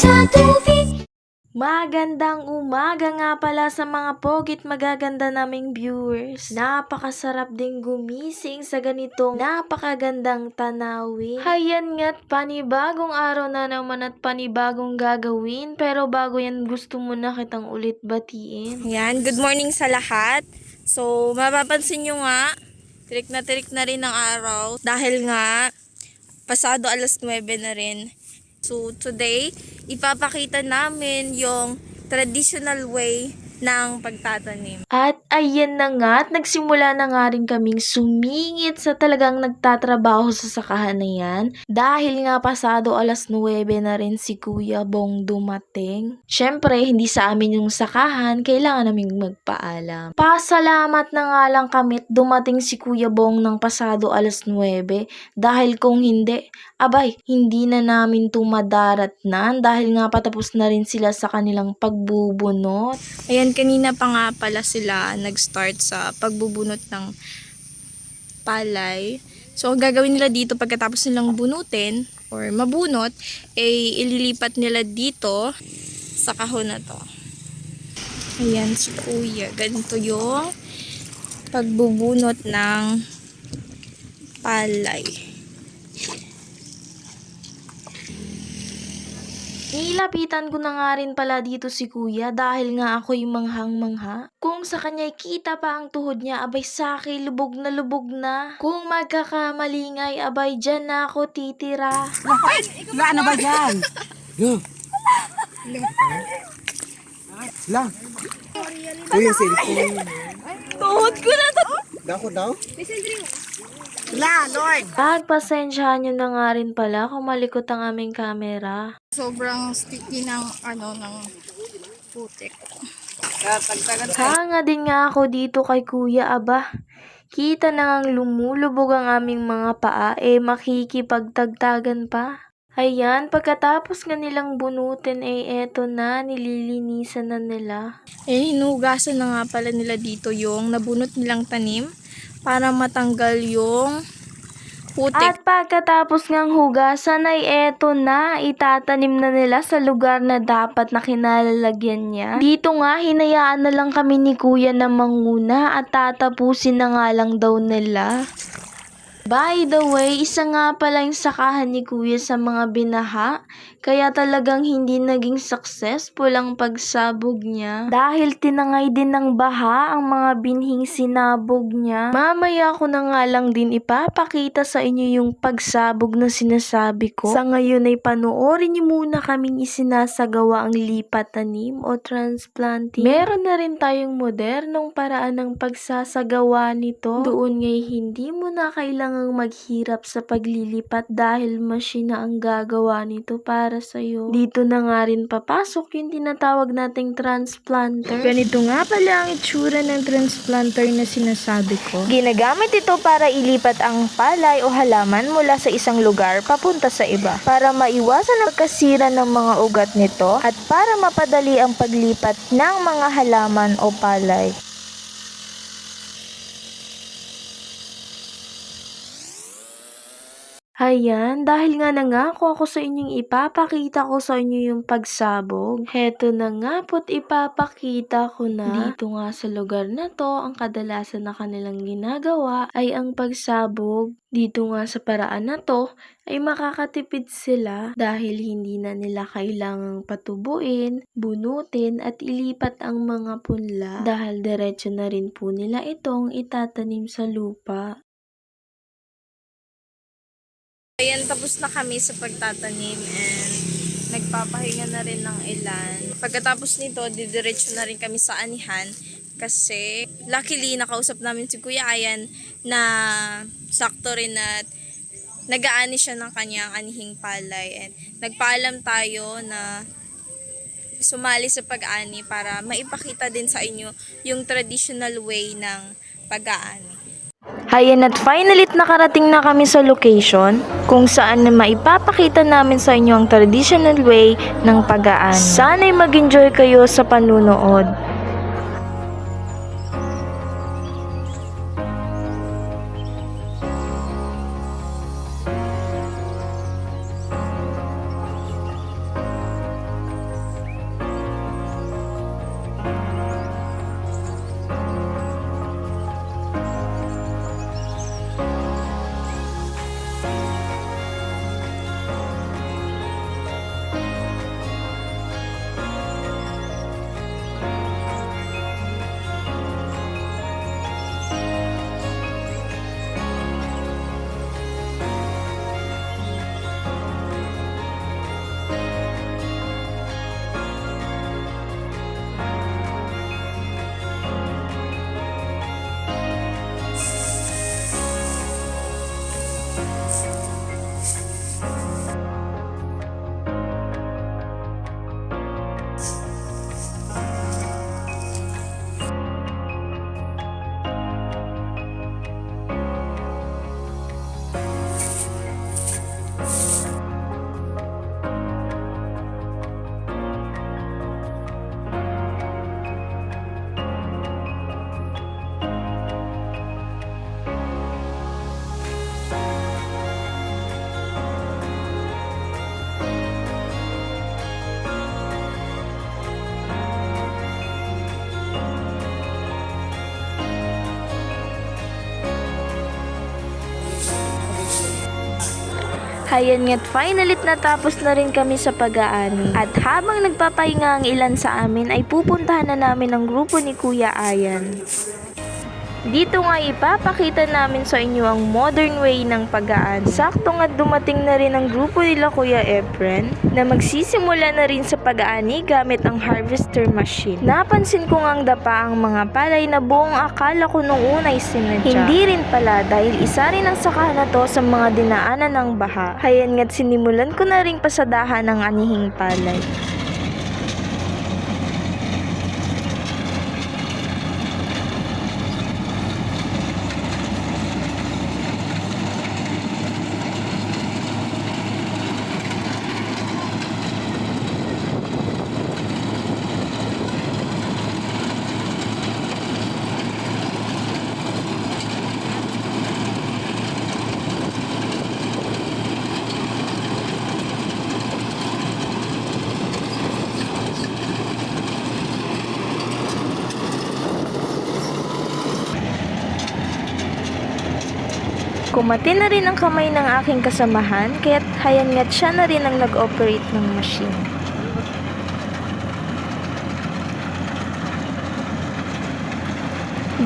sa tubig. Magandang umaga nga pala sa mga pogit magaganda naming viewers. Napakasarap ding gumising sa ganitong napakagandang tanawin. Hayan nga't panibagong araw na naman at panibagong gagawin. Pero bago yan, gusto mo na kitang ulit batiin. Yan, good morning sa lahat. So, mapapansin nyo nga, tirik na rin ang araw. Dahil nga, pasado alas 9 na rin. So, today, ipapakita namin yung traditional way ng pagtatanim. At ayan na nga, at nagsimula na nga rin kaming sumingit sa talagang nagtatrabaho sa sakahan na yan. Dahil nga pasado alas 9 na rin si Kuya Bong dumating. Syempre, hindi sa amin yung sakahan, kailangan naming magpaalam. Pasalamat na nga lang kami dumating si Kuya Bong ng pasado alas 9. Dahil kung hindi, abay, hindi na namin tumadaratnan dahil nga patapos na rin sila sa kanilang pagbubunot. Ayan, kanina pa nga pala sila nag-start sa pagbubunot ng palay. So, ang gagawin nila dito pagkatapos nilang bunutin or mabunot, ay ililipat nila dito sa kahon na to. Ayan, si Kuya. Ganito yung pagbubunot ng palay. Nilapitan ko na nga rin pala dito si Kuya dahil nga ako'y manghang-mangha. Kung sa kanya'y kita pa ang tuhod niya, abay sa'kin lubog na lubog na. Kung magkakamali nga'y abay dyan na ako titira. Ano ba dyan? Lang. Ito yung cellphone. Tuhod ko na to! Dako daw? La, Lord! Pagpasensyahan nyo na nga rin pala kung malikot ang aming camera. Sobrang sticky ng ng putik. Hanga din nga ako dito kay Kuya, aba. Kita na ngang lumulubog ang aming mga paa, makikipagtagtagan pa. Ayan, pagkatapos nga nilang bunutin, eto na, nililinisan na nila. Hinugasan na nga pala nila dito yung nabunot nilang tanim para matanggal yung putik. At pagkatapos ngang hugasan ay eto na, itatanim na nila sa lugar na dapat na kinalalagyan niya. Dito nga, hinayaan na lang kami ni Kuya na manguna at tatapusin na nga lang daw nila. By the way, isa nga pala yung sakahan ni Kuya sa mga binaha, kaya talagang hindi naging successful ang pagsabog niya. Dahil tinangay din ng baha ang mga binhing sinabog niya. Mamaya ko na nga lang din ipapakita sa inyo yung pagsabog na sinasabi ko. Sa ngayon ay panoorin niyo muna kaming isinasagawa ang lipat tanim o transplanting. Meron na rin tayong modernong paraan ng pagsasagawa nito. Doon ngay hindi mo na kailangan maghirap sa paglilipat dahil machine na ang gagawa nito para sa'yo. Dito na nga rin papasok yung tinatawag nating transplanter. Ganito nga pala ang itsura ng transplanter na sinasabi ko. Ginagamit ito para ilipat ang palay o halaman mula sa isang lugar papunta sa iba. Para maiwasan ang pagkasira ng mga ugat nito at para mapadali ang paglipat ng mga halaman o palay. Ayan, dahil nga nangako ako sa inyong ipapakita ko sa inyo yung pagsabog. Heto na nga po't ipapakita ko na. Dito nga sa lugar na to, ang kadalasan na kanilang ginagawa ay ang pagsabog. Dito nga sa paraan na to ay makakatipid sila dahil hindi na nila kailangang patubuin, bunutin at ilipat ang mga punla dahil diretso na rin po nila itong itatanim sa lupa. Ayan, tapos na kami sa pagtatanim and nagpapahinga na rin ng ilan. Pagkatapos nito, didiretso na rin kami sa anihan kasi luckily nakausap namin si Kuya Ayan na sakto rin at nag-aani siya ng kanyang anihing palay and nagpaalam tayo na sumali sa pag-aani para maipakita din sa inyo yung traditional way ng pag-aani. Ayan at finally nakarating na kami sa location kung saan na maipapakita namin sa inyo ang traditional way ng pag-aani. Sana'y mag-enjoy kayo sa panunood. Hayan nga't finally natapos na rin kami sa pag-aani. At habang nagpapahinga ang ilan sa amin ay pupuntahan na namin ang grupo ni Kuya Ayan. Dito nga ipapakita namin sa inyo ang modern way ng pag-aani. Sakto nga dumating na rin ang grupo nila Kuya Efren na magsisimula na rin sa pag-aani gamit ang harvester machine. Napansin ko ngang dapa ang mga palay na buong akala ko nung unay sinadya. Hindi rin pala dahil isa rin ang sakahan na to sa mga dinaanan ng baha. Hayan nga't sinimulan ko na rin pasadahan ng anihing palay. Kumati na rin ang kamay ng aking kasamahan, kaya't hayan nga't siya na rin ang nag-operate ng machine.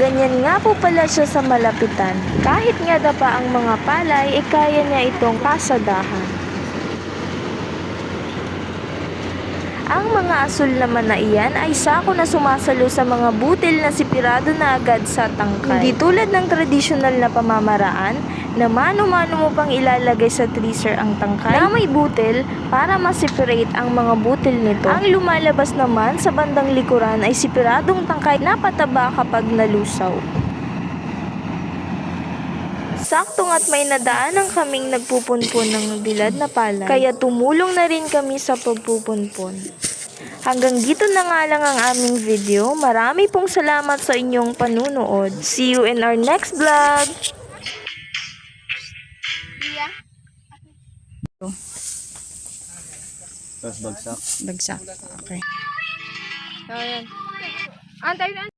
Ganyan nga po pala siya sa malapitan. Kahit nga dapa ang mga palay, kaya niya itong pasadahan. Ang mga asul naman na iyan ay sako na sumasalo sa mga butil na sipirado na agad sa tangkay. Hindi tulad ng tradisyonal na pamamaraan na mano-mano mo pang ilalagay sa treacer ang tangkay na may butil para ma-separate ang mga butil nito. Ang lumalabas naman sa bandang likuran ay sipiradong tangkay na pataba kapag nalusaw. Sakto nga't may nadaanan kaming nagpupunpon ng bilad na palay, kaya tumulong na rin kami sa pagpupunpon. Hanggang dito na nga lang ang aming video. Marami pong salamat sa inyong panunood. See you in our next vlog! Tapos bagsak. Bagsak. Okay. So, ayan. Antay na.